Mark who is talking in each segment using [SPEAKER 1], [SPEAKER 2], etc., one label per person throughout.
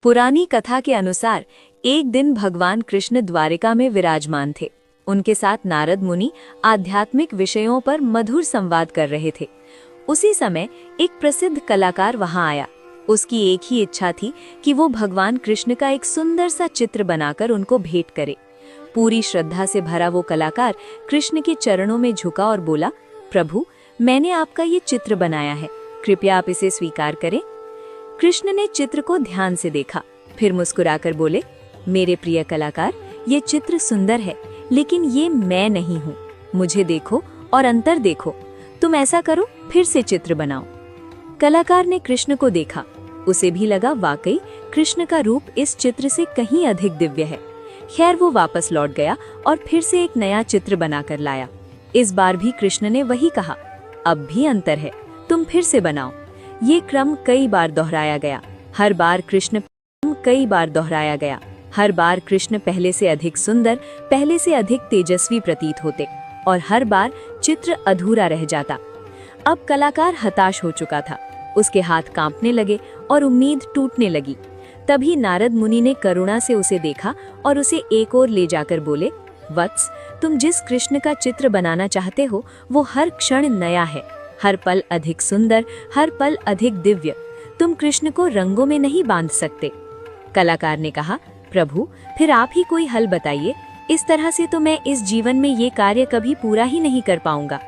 [SPEAKER 1] पुरानी कथा के अनुसार एक दिन भगवान कृष्ण द्वारिका में विराजमान थे। उनके साथ नारद मुनि आध्यात्मिक विषयों पर मधुर संवाद कर रहे थे। उसी समय एक प्रसिद्ध कलाकार वहां आया। उसकी एक ही इच्छा थी कि वो भगवान कृष्ण का एक सुंदर सा चित्र बनाकर उनको भेंट करे। पूरी श्रद्धा से भरा वो कलाकार कृष्ण के चरणों में झुका और बोला, प्रभु, मैंने आपका ये चित्र बनाया है, कृपया आप इसे स्वीकार करें। कृष्ण ने चित्र को ध्यान से देखा, फिर मुस्कुराकर बोले, मेरे प्रिय कलाकार, ये चित्र सुंदर है, लेकिन ये मैं नहीं हूँ। मुझे देखो और अंतर देखो। तुम ऐसा करो, फिर से चित्र बनाओ। कलाकार ने कृष्ण को देखा। उसे भी लगा वाकई कृष्ण का रूप इस चित्र से कहीं अधिक दिव्य है। खैर, वो वापस लौट गया और फिर से एक नया चित्र बनाकर लाया। इस बार भी कृष्ण ने वही कहा, अब भी अंतर है, तुम फिर से बनाओ। ये क्रम कई बार दोहराया गया। हर बार कृष्ण पहले से अधिक सुंदर, पहले से अधिक तेजस्वी प्रतीत होते और हर बार चित्र अधूरा रह जाता। अब कलाकार हताश हो चुका था। उसके हाथ कांपने लगे और उम्मीद टूटने लगी। तभी नारद मुनि ने करुणा से उसे देखा और उसे एक ओर ले जाकर बोले, वत्स, तुम जिस कृष्ण का चित्र बनाना चाहते हो वो हर क्षण नया है, हर पल अधिक सुंदर, हर पल अधिक दिव्य। तुम कृष्ण को रंगों में नहीं बांध सकते। कलाकार ने कहा, प्रभु, फिर आप ही कोई हल बताइए। इस तरह से तो मैं इस जीवन में ये कार्य कभी पूरा ही नहीं कर पाऊंगा।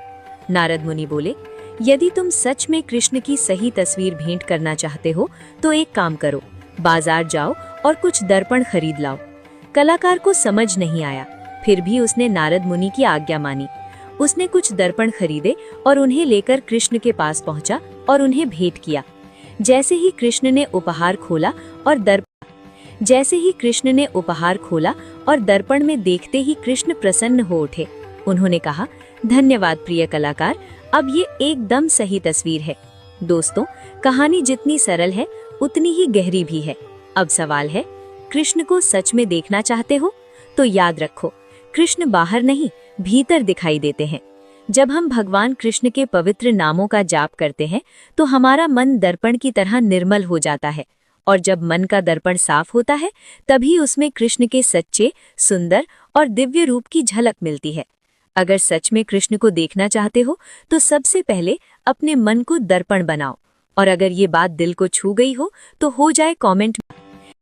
[SPEAKER 1] नारद मुनि बोले, यदि तुम सच में कृष्ण की सही तस्वीर भेंट करना चाहते हो तो एक काम करो, बाजार जाओ और कुछ दर्पण खरीद लाओ। कलाकार को समझ नहीं आया, फिर भी उसने नारद मुनि की आज्ञा मानी। उसने कुछ दर्पण खरीदे और उन्हें लेकर कृष्ण के पास पहुंचा और उन्हें भेंट किया। जैसे ही कृष्ण ने उपहार खोला और दर्पण में देखते ही कृष्ण प्रसन्न हो उठे। उन्होंने कहा, धन्यवाद प्रिय कलाकार, अब ये एकदम सही तस्वीर है। दोस्तों, कहानी जितनी सरल है उतनी ही गहरी भी है। अब सवाल है, कृष्ण को सच में देखना चाहते हो तो याद रखो, कृष्ण बाहर नहीं, भीतर दिखाई देते हैं। जब हम भगवान कृष्ण के पवित्र नामों का जाप करते हैं तो हमारा मन दर्पण की तरह निर्मल हो जाता है, और जब मन का दर्पण साफ होता है तभी उसमें कृष्ण के सच्चे, सुंदर और दिव्य रूप की झलक मिलती है। अगर सच में कृष्ण को देखना चाहते हो तो सबसे पहले अपने मन को दर्पण बनाओ, और अगर ये बात दिल को छू गई हो तो हो जाए कमेंट।